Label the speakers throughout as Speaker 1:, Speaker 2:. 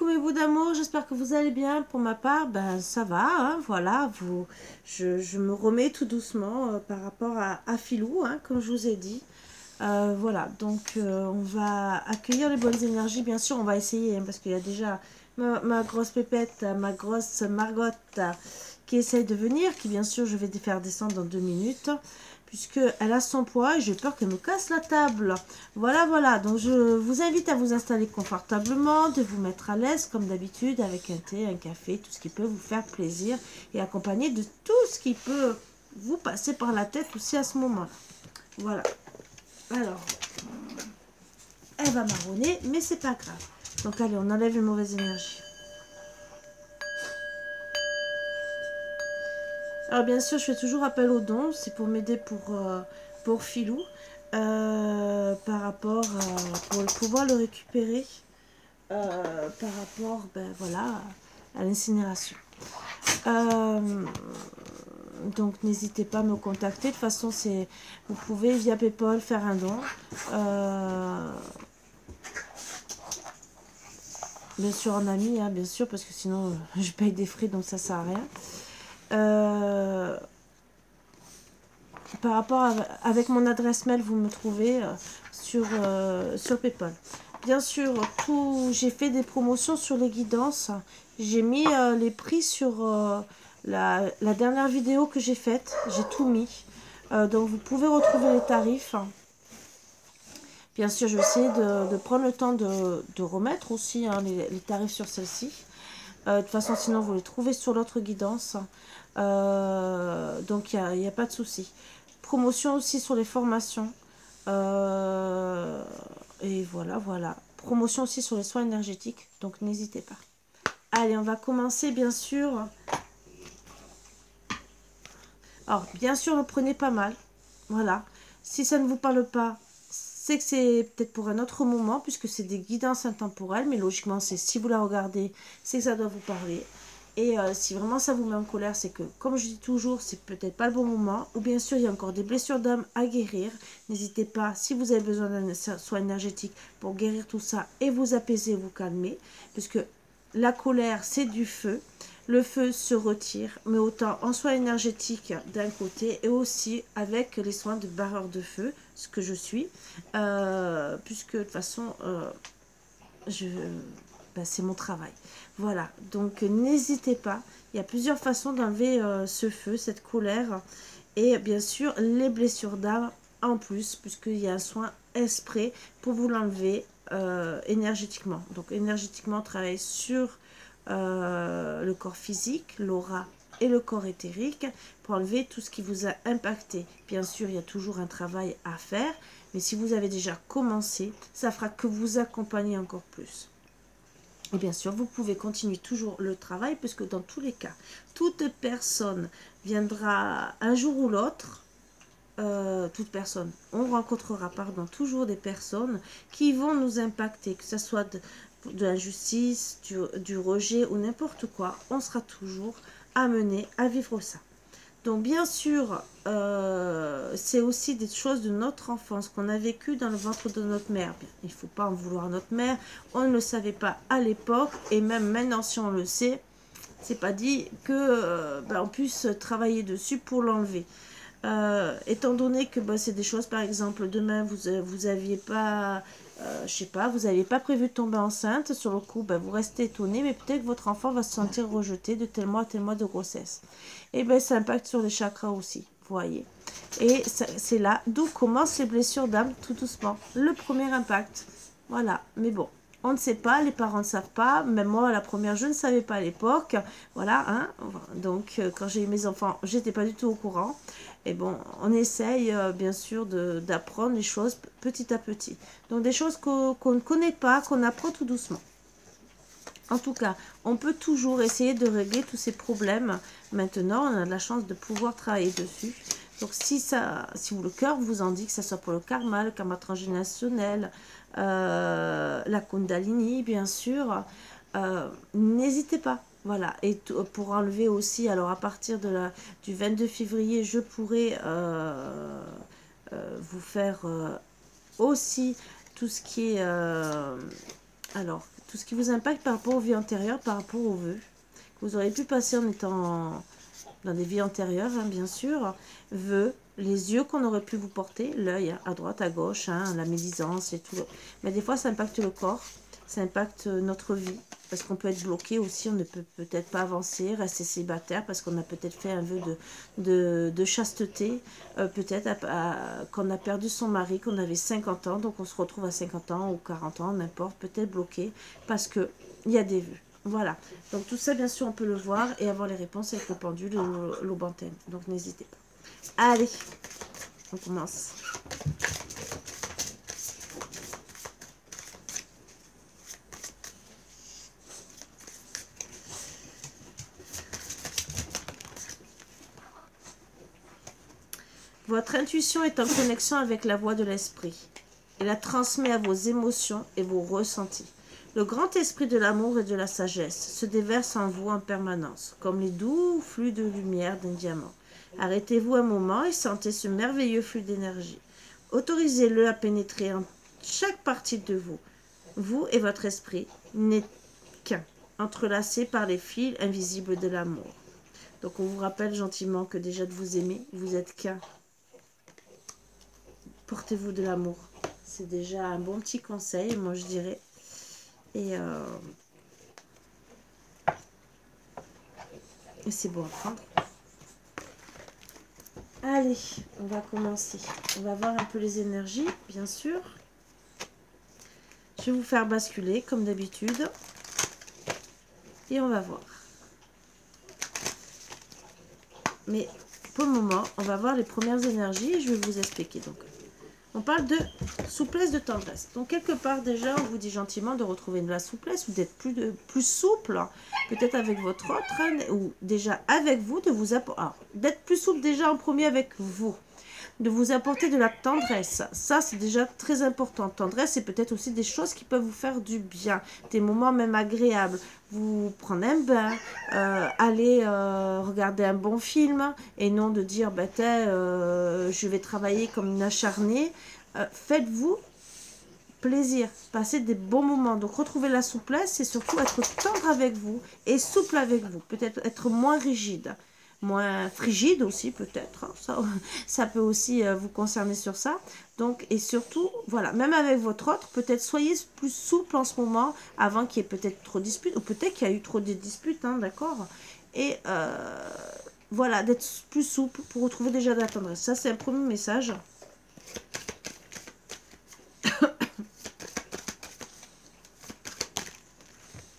Speaker 1: coucou mes bouts d'amour, j'espère que vous allez bien. Pour ma part, ben ça va, hein, voilà, je me remets tout doucement par rapport à Filou, hein, comme je vous ai dit. Voilà, donc on va accueillir les bonnes énergies, bien sûr, on va essayer, hein, parce qu'il y a déjà ma grosse pépette, ma grosse Margotte qui essaye de venir, qui bien sûr je vais faire descendre dans 2 minutes. Puisqu'elle a son poids et j'ai peur qu'elle me casse la table. Voilà, voilà. Donc, je vous invite à vous installer confortablement, de vous mettre à l'aise, comme d'habitude, avec un thé, un café, tout ce qui peut vous faire plaisir et accompagné de tout ce qui peut vous passer par la tête aussi à ce moment-là. Voilà. Alors, elle va marronner, mais c'est pas grave. Donc, allez, on enlève les mauvaises énergies. Alors bien sûr, je fais toujours appel aux dons, c'est pour m'aider pour Filou, par rapport pour pouvoir le récupérer, par rapport, ben voilà, à l'incinération. Donc n'hésitez pas à me contacter. De toute façon, vous pouvez via PayPal faire un don. Bien sûr en ami, hein, bien sûr, parce que sinon je paye des frais, donc ça sert à rien. Par rapport avec mon adresse mail, vous me trouvez sur PayPal. Bien sûr, j'ai fait des promotions sur les guidances. J'ai mis les prix sur la dernière vidéo que j'ai faite. J'ai tout mis. Donc, vous pouvez retrouver les tarifs. Bien sûr, je vais essayer de prendre le temps de remettre aussi hein, les tarifs sur celle-ci. De toute façon, sinon, vous les trouvez sur l'autre guidance. Donc, il n'y a pas de souci. Promotion aussi sur les formations. Et voilà, voilà. Promotion aussi sur les soins énergétiques. Donc, n'hésitez pas. Allez, on va commencer, bien sûr. Alors, bien sûr, le prenez pas mal. Voilà. Si ça ne vous parle pas, c'est que c'est peut-être pour un autre moment, puisque c'est des guidances intemporelles. Mais logiquement, c'est si vous la regardez, c'est que ça doit vous parler. Et si vraiment ça vous met en colère, c'est que, comme je dis toujours, c'est peut-être pas le bon moment. Ou bien sûr, il y a encore des blessures d'âme à guérir. N'hésitez pas, si vous avez besoin d'un soin énergétique, pour guérir tout ça et vous apaiser, vous calmer. Puisque la colère, c'est du feu. Le feu se retire, mais autant en soin énergétique d'un côté et aussi avec les soins de barreur de feu, ce que je suis. Puisque de toute façon, c'est mon travail. Voilà, donc n'hésitez pas. Il y a plusieurs façons d'enlever ce feu, cette colère. Et bien sûr, les blessures d'âme en plus, puisqu'il y a un soin exprès pour vous l'enlever énergétiquement. Donc énergétiquement, on travaille sur le corps physique, l'aura et le corps éthérique pour enlever tout ce qui vous a impacté. Bien sûr, il y a toujours un travail à faire, mais si vous avez déjà commencé, ça fera que vous accompagner encore plus. Et bien sûr, vous pouvez continuer toujours le travail, puisque dans tous les cas, toute personne viendra un jour ou l'autre, toute personne, on rencontrera toujours des personnes qui vont nous impacter, que ce soit de l'injustice, du rejet ou n'importe quoi, on sera toujours amené à vivre ça. Donc bien sûr, c'est aussi des choses de notre enfance qu'on a vécu dans le ventre de notre mère. Il ne faut pas en vouloir à notre mère, on ne le savait pas à l'époque, et même maintenant si on le sait, c'est pas dit que on puisse travailler dessus pour l'enlever. Étant donné que c'est des choses, par exemple, demain vous aviez pas, je sais pas, vous n'aviez pas prévu de tomber enceinte, sur le coup, vous restez étonné, mais peut-être que votre enfant va se sentir rejeté de tel mois à tel mois de grossesse. Et ça impacte sur les chakras aussi, vous voyez. Et c'est là d'où commencent les blessures d'âme, tout doucement. Le premier impact, voilà. Mais bon, on ne sait pas, les parents ne savent pas, même moi la première je ne savais pas à l'époque, voilà, hein. Donc quand j'ai eu mes enfants, j'étais pas du tout au courant. Et bon, on essaye bien sûr d'apprendre les choses petit à petit. Donc des choses qu'on ne connaît pas, qu'on apprend tout doucement. En tout cas, on peut toujours essayer de régler tous ces problèmes. Maintenant, on a de la chance de pouvoir travailler dessus. Donc si le cœur vous en dit, que ce soit pour le karma transgénérationnel, la kundalini bien sûr, n'hésitez pas. Voilà, et pour enlever aussi, alors à partir du 22 février, je pourrai vous faire aussi tout ce qui est... alors, tout ce qui vous impacte par rapport aux vies antérieures, par rapport aux vœux. Que vous aurez pu passer en étant dans des vies antérieures, hein, bien sûr. Vœux, les yeux qu'on aurait pu vous porter, l'œil à droite, à gauche, hein, la médisance et tout. Mais des fois, ça impacte le corps, ça impacte notre vie. Parce qu'on peut être bloqué aussi, on ne peut peut-être pas avancer, rester célibataire, parce qu'on a peut-être fait un vœu de chasteté, peut-être qu'on a perdu son mari, qu'on avait 50 ans, donc on se retrouve à 50 ans ou 40 ans, n'importe, peut-être bloqué, parce qu'il y a des vœux. Voilà, donc tout ça, bien sûr, on peut le voir et avoir les réponses avec le pendule et l'aube antenne. Donc n'hésitez pas. Allez, on commence. Votre intuition est en connexion avec la voix de l'esprit. Elle la transmet à vos émotions et vos ressentis. Le grand esprit de l'amour et de la sagesse se déverse en vous en permanence, comme les doux flux de lumière d'un diamant. Arrêtez-vous un moment et sentez ce merveilleux flux d'énergie. Autorisez-le à pénétrer en chaque partie de vous. Vous et votre esprit n'êtes qu'un, entrelacés par les fils invisibles de l'amour. Donc on vous rappelle gentiment que déjà de vous aimer, vous êtes qu'un. Portez-vous de l'amour. C'est déjà un bon petit conseil, moi je dirais. Et c'est bon à prendre. Allez, on va commencer. On va voir un peu les énergies, bien sûr. Je vais vous faire basculer, comme d'habitude. Et on va voir. Mais pour le moment, on va voir les premières énergies et je vais vous expliquer. Donc, on parle de souplesse, de tendresse. Donc, quelque part, déjà, on vous dit gentiment de retrouver de la souplesse ou d'être plus souple, peut-être avec votre autre, hein, ou déjà avec vous, de vous apporter, d'être plus souple déjà en premier avec vous, de vous apporter de la tendresse. Ça, c'est déjà très important. Tendresse, c'est peut-être aussi des choses qui peuvent vous faire du bien, des moments même agréables. Vous prendre un bain, aller regarder un bon film, et non de dire, bah, je vais travailler comme une acharnée. Faites-vous plaisir, passez des bons moments. Donc, retrouver la souplesse, c'est surtout être tendre avec vous et souple avec vous. Peut-être être moins rigide. Moins frigide aussi peut-être, hein. Ça peut aussi vous concerner sur ça. Donc, et surtout, voilà, même avec votre autre, peut-être soyez plus souple en ce moment, avant qu'il y ait peut-être trop de disputes, ou peut-être qu'il y a eu trop de disputes, hein, d'accord. Et voilà, d'être plus souple pour retrouver déjà de la tendresse. Ça, c'est un premier message.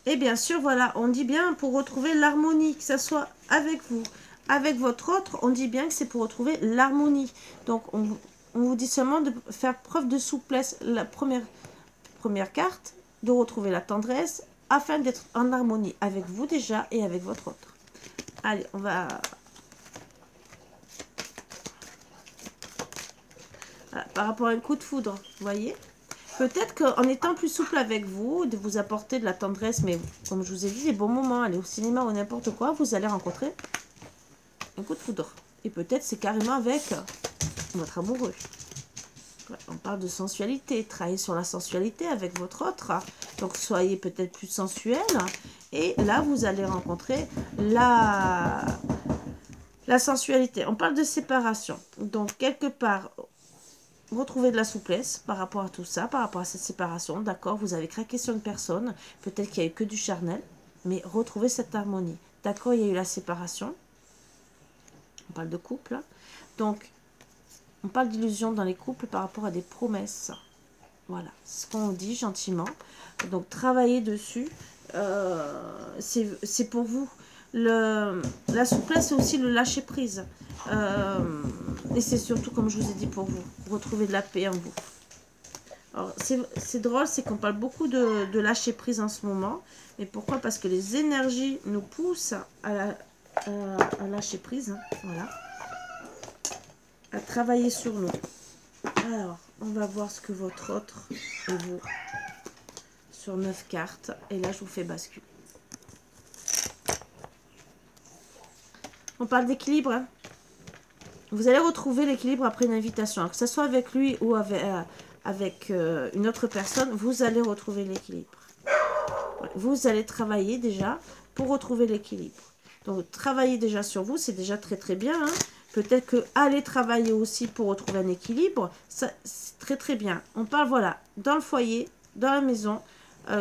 Speaker 1: Et bien sûr, voilà, on dit bien pour retrouver l'harmonie, que ce soit avec vous, avec votre autre, on dit bien que c'est pour retrouver l'harmonie. Donc, on vous dit seulement de faire preuve de souplesse. La première carte, de retrouver la tendresse, afin d'être en harmonie avec vous déjà et avec votre autre. Allez, on va... Voilà, par rapport à un coup de foudre, vous voyez ? Peut-être qu'en étant plus souple avec vous, de vous apporter de la tendresse, mais comme je vous ai dit, des bons moments, aller au cinéma ou n'importe quoi, vous allez rencontrer un coup de foudre. Et peut-être c'est carrément avec votre amoureux. On parle de sensualité, travailler sur la sensualité avec votre autre. Donc soyez peut-être plus sensuel. Et là, vous allez rencontrer la sensualité. On parle de séparation. Donc quelque part... Retrouver de la souplesse par rapport à tout ça, par rapport à cette séparation. D'accord, vous avez craqué sur une personne, peut-être qu'il n'y a eu que du charnel, mais retrouvez cette harmonie. D'accord, il y a eu la séparation. On parle de couple. Donc, on parle d'illusion dans les couples par rapport à des promesses. Voilà, ce qu'on dit gentiment. Donc, travaillez dessus. C'est pour vous. La souplesse, c'est aussi le lâcher prise. Et c'est surtout, comme je vous ai dit, pour vous, retrouver de la paix en vous. Alors, c'est drôle, c'est qu'on parle beaucoup de lâcher prise en ce moment. Mais pourquoi? Parce que les énergies nous poussent à lâcher prise. Hein, voilà. À travailler sur nous. Alors, on va voir ce que votre autre et vous sur 9 cartes. Et là, je vous fais basculer. On parle d'équilibre. Hein. Vous allez retrouver l'équilibre après une invitation. Alors, que ce soit avec lui ou avec une autre personne, vous allez retrouver l'équilibre. vous allez travailler déjà pour retrouver l'équilibre. Donc, travailler déjà sur vous, c'est déjà très très bien. Hein. Peut-être que aller travailler aussi pour retrouver un équilibre, ça c'est très très bien. On parle, voilà, dans le foyer, dans la maison.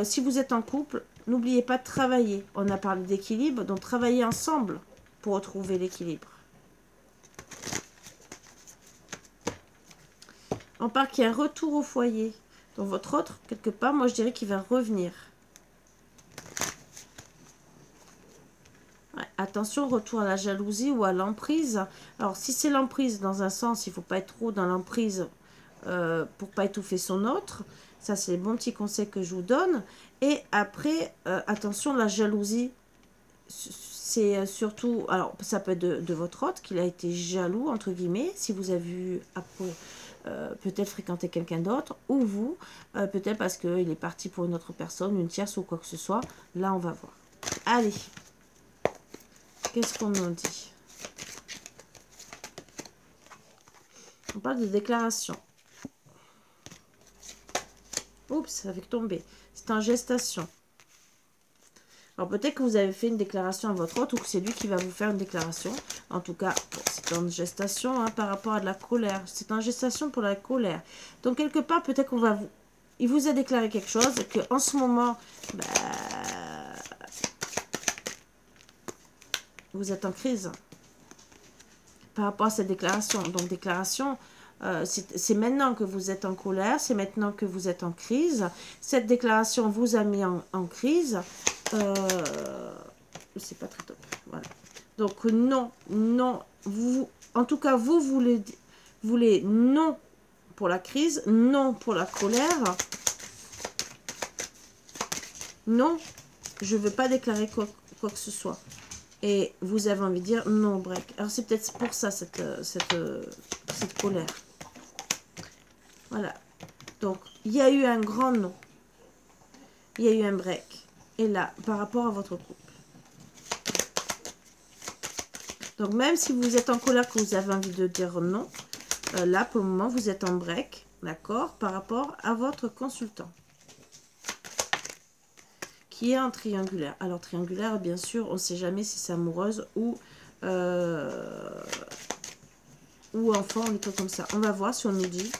Speaker 1: Si vous êtes en couple, n'oubliez pas de travailler. On a parlé d'équilibre, donc travaillez ensemble pour retrouver l'équilibre. On parle qu'il y a un retour au foyer. Donc votre autre, quelque part, moi je dirais qu'il va revenir. Ouais, attention, retour à la jalousie ou à l'emprise. Alors si c'est l'emprise dans un sens, il ne faut pas être trop dans l'emprise pour pas étouffer son autre. Ça c'est les bons petits conseils que je vous donne. Et après, attention, la jalousie, c'est surtout, alors ça peut être de votre autre, qu'il a été jaloux, entre guillemets, si vous avez vu peut-être fréquenter quelqu'un d'autre, ou vous, peut-être parce qu'il est parti pour une autre personne, une tierce ou quoi que ce soit. Là, on va voir. Allez, qu'est-ce qu'on nous dit? On parle de déclaration. Oups, ça fait tomber. C'est en gestation. Alors peut-être que vous avez fait une déclaration à votre autre ou que c'est lui qui va vous faire une déclaration. En tout cas, bon, c'est en gestation hein, par rapport à de la colère. C'est en gestation pour la colère. Donc quelque part, peut-être qu'on va vous... Il vous a déclaré quelque chose et qu'en ce moment, bah, vous êtes en crise par rapport à cette déclaration. Donc déclaration, c'est maintenant que vous êtes en colère, c'est maintenant que vous êtes en crise. Cette déclaration vous a mis en crise. C'est pas très top. Voilà. Donc non, non. Vous, en tout cas, vous voulez non pour la crise, non pour la colère. Non, je ne veux pas déclarer quoi que ce soit. Et vous avez envie de dire non, break. Alors c'est peut-être pour ça cette colère. Voilà. Donc il y a eu un grand non. Il y a eu un break. Et là, par rapport à votre couple. Donc même si vous êtes en colère, que vous avez envie de dire non, là pour le moment vous êtes en break, d'accord, par rapport à votre consultant. Qui est en triangulaire. Alors triangulaire, bien sûr, on ne sait jamais si c'est amoureuse ou enfant, on est pas comme ça. On va voir si on nous dit.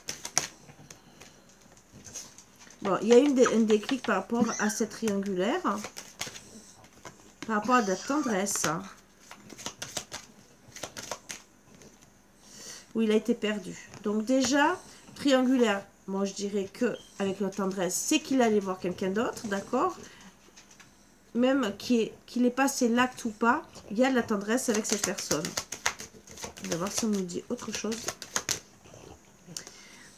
Speaker 1: Bon, il y a un déclic par rapport à cette triangulaire. Par rapport à de la tendresse. Où il a été perdu. Donc déjà, triangulaire, moi je dirais que avec la tendresse, c'est qu'il allait voir quelqu'un d'autre, d'accord? Même qu'il ait passé l'acte ou pas, il y a de la tendresse avec cette personne. On va voir si on nous dit autre chose.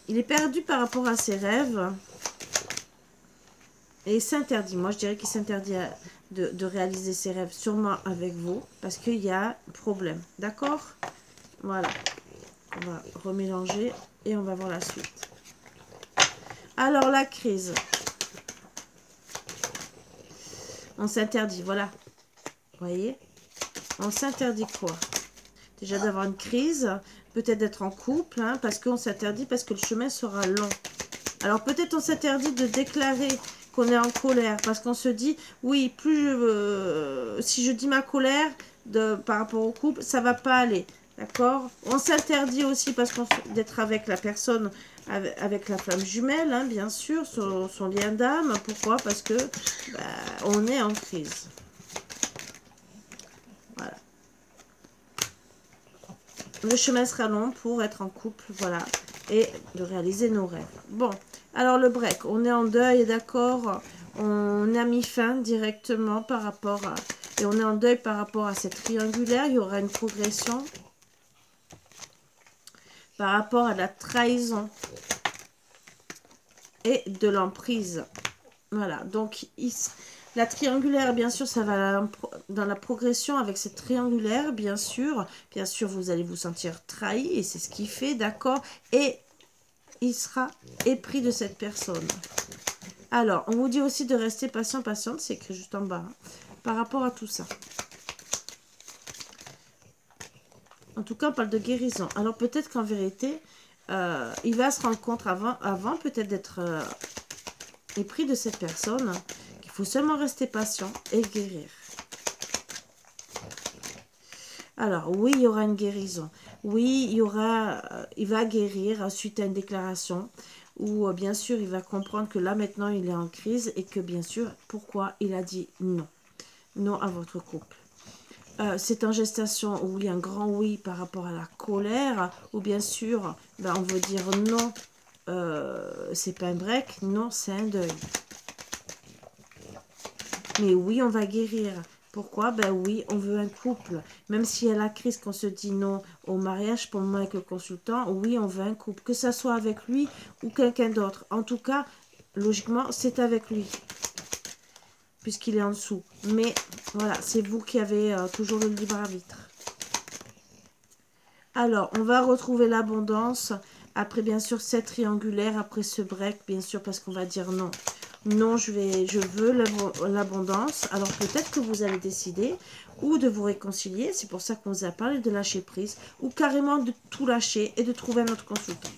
Speaker 1: Il est perdu par rapport à ses rêves. Et il s'interdit. Moi, je dirais qu'il s'interdit de réaliser ses rêves, sûrement avec vous, parce qu'il y a problème. D'accord? Voilà. On va remélanger et on va voir la suite. Alors, la crise. On s'interdit, voilà. Vous voyez? On s'interdit quoi? Déjà d'avoir une crise, peut-être d'être en couple, hein, parce qu'on s'interdit, parce que le chemin sera long. Alors peut-être on s'interdit de déclarer qu'on est en colère, parce qu'on se dit, oui, si je dis ma colère par rapport au couple, ça va pas aller. D'accord? On s'interdit aussi d'être avec la personne, avec la flamme jumelle, hein, bien sûr, son lien d'âme. Pourquoi? Parce que on est en crise. Voilà. Le chemin sera long pour être en couple, voilà, et de réaliser nos rêves. Bon, alors le break, on est en deuil, d'accord? On a mis fin directement par rapport à... Et on est en deuil par rapport à cette triangulaire, il y aura une progression. Par rapport à la trahison et de l'emprise. Voilà, donc la triangulaire, bien sûr, ça va dans la progression avec cette triangulaire, bien sûr. Bien sûr, vous allez vous sentir trahi et c'est ce qu'il fait, d'accord? Et il sera épris de cette personne. Alors, on vous dit aussi de rester patient, patiente, c'est écrit juste en bas, hein, par rapport à tout ça. En tout cas, on parle de guérison. Alors, peut-être qu'en vérité, il va se rendre compte avant peut-être d'être épris de cette personne, qu'il Il faut seulement rester patient et guérir. Alors, oui, il y aura une guérison. Oui, il va guérir suite à une déclaration. Ou bien sûr, il va comprendre que là, maintenant, il est en crise. Et que bien sûr, pourquoi il a dit non. Non à votre couple. C'est en gestation où il y a un grand oui par rapport à la colère. Ou bien sûr, ben, on veut dire non. C'est pas un break. Non, c'est un deuil. Mais oui, on va guérir. Pourquoi? Ben oui, on veut un couple. Même s'il y a la crise qu'on se dit non au mariage, pour le moment avec le consultant, oui, on veut un couple. Que ça soit avec lui ou quelqu'un d'autre. En tout cas, logiquement, c'est avec lui. Puisqu'il est en dessous. Mais voilà, c'est vous qui avez toujours le libre arbitre. Alors, on va retrouver l'abondance. Après, bien sûr, cette triangulaire. Après ce break, bien sûr, parce qu'on va dire non. Non, je veux l'abondance. Alors peut-être que vous allez décider ou de vous réconcilier. C'est pour ça qu'on vous a parlé de lâcher prise. Ou carrément de tout lâcher et de trouver un autre consultant.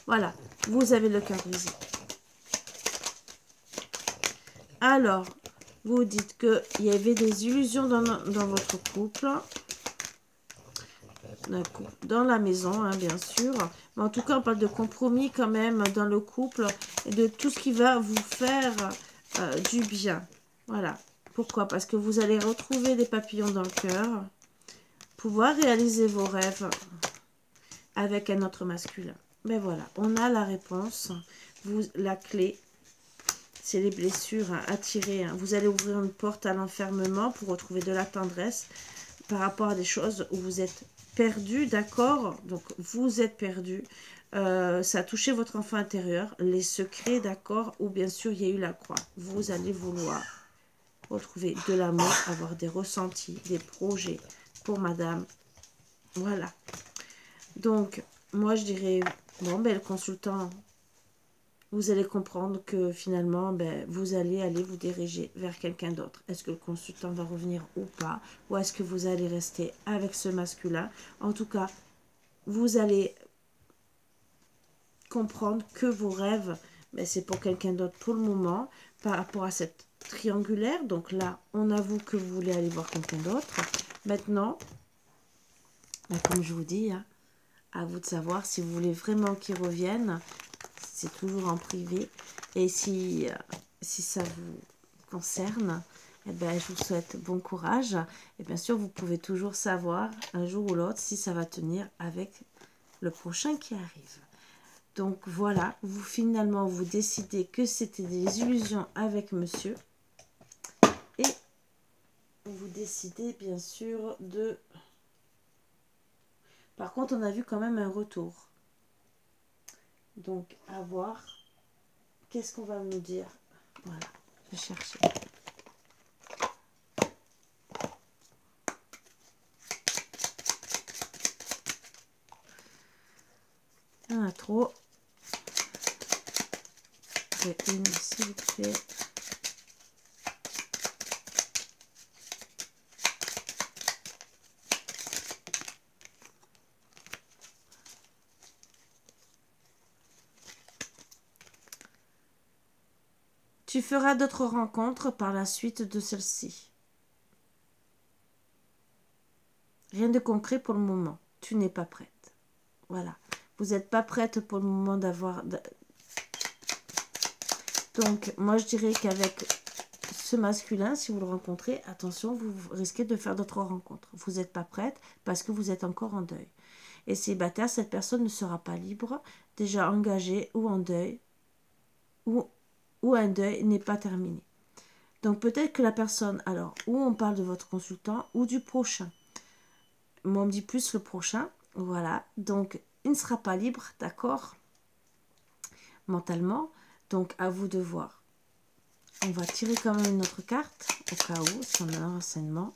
Speaker 1: Voilà, vous avez le cœur brisé. Alors, vous dites qu'il y avait des illusions dans votre couple. Dans la maison, hein, bien sûr. Mais en tout cas, on parle de compromis quand même dans le couple et de tout ce qui va vous faire du bien. Voilà. Pourquoi? Parce que vous allez retrouver des papillons dans le cœur, pouvoir réaliser vos rêves avec un autre masculin. Mais voilà, on a la réponse. La clé, c'est les blessures attirées. Hein. Vous allez ouvrir une porte à l'enfermement pour retrouver de la tendresse par rapport à des choses où vous êtes perdu, d'accord? Donc, vous êtes perdu. Ça a touché votre enfant intérieur, les secrets, d'accord? Ou bien sûr, il y a eu la croix. Vous allez vouloir retrouver de l'amour, avoir des ressentis, des projets pour madame. Voilà. Donc, moi, je dirais, bon, ben, le consultant, vous allez comprendre que finalement, ben, vous allez vous diriger vers quelqu'un d'autre. Est-ce que le consultant va revenir ou pas? Ou est-ce que vous allez rester avec ce masculin? En tout cas, vous allez comprendre que vos rêves, ben, c'est pour quelqu'un d'autre pour le moment, par rapport à cette triangulaire. Donc là, on avoue que vous voulez aller voir quelqu'un d'autre. Maintenant, ben, comme je vous dis, hein, à vous de savoir si vous voulez vraiment qu'il revienne. C'est toujours en privé. Et si ça vous concerne, eh ben, je vous souhaite bon courage. Et bien sûr, vous pouvez toujours savoir un jour ou l'autre si ça va tenir avec le prochain qui arrive. Donc voilà, finalement, vous décidez que c'était des illusions avec monsieur. Et vous décidez bien sûr de... Par contre, on a vu quand même un retour. Donc, à voir. Qu'est-ce qu'on va nous dire? Voilà, je vais chercher. Il y en a trop. Et une s'il vous plaît. Tu feras d'autres rencontres par la suite de celle-ci. Rien de concret pour le moment. Tu n'es pas prête. Voilà. Vous n'êtes pas prête pour le moment d'avoir... Donc, moi, je dirais qu'avec ce masculin, si vous le rencontrez, attention, vous risquez de faire d'autres rencontres. Vous n'êtes pas prête parce que vous êtes encore en deuil. Et célibataire, cette personne ne sera pas libre, déjà engagée ou en deuil, ou un deuil n'est pas terminé. Donc peut-être que la personne, alors, ou on parle de votre consultant ou du prochain. Moi, on me dit plus le prochain, voilà. Donc, il ne sera pas libre, d'accord, mentalement. Donc, à vous de voir. On va tirer quand même une autre carte, au cas où, si on a un renseignement.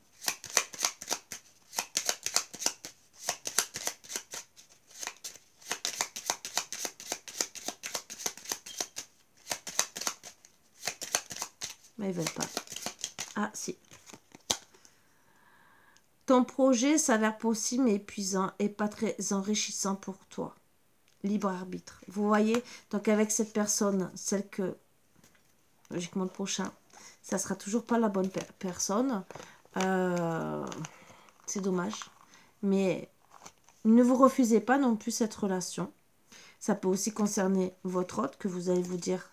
Speaker 1: Mais ils ne veulent pas. Ah, si. Ton projet s'avère possible mais épuisant et pas très enrichissant pour toi. Libre arbitre. Vous voyez, donc avec cette personne, celle que logiquement le prochain, ça sera toujours pas la bonne personne. C'est dommage. Mais ne vous refusez pas non plus cette relation. Ça peut aussi concerner votre hôte, que vous allez vous dire,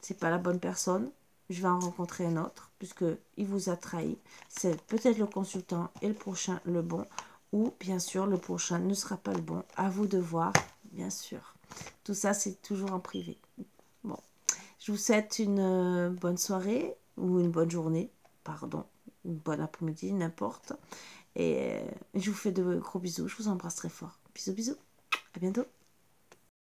Speaker 1: c'est pas la bonne personne, je vais en rencontrer un autre, puisque il vous a trahi. C'est peut-être le consultant et le prochain le bon, ou bien sûr le prochain ne sera pas le bon. À vous de voir, bien sûr. Tout ça, c'est toujours en privé. Bon, je vous souhaite une bonne soirée, ou une bonne journée, pardon, une bonne après-midi, n'importe. Et je vous fais de gros bisous, je vous embrasse très fort. Bisous, bisous, à bientôt.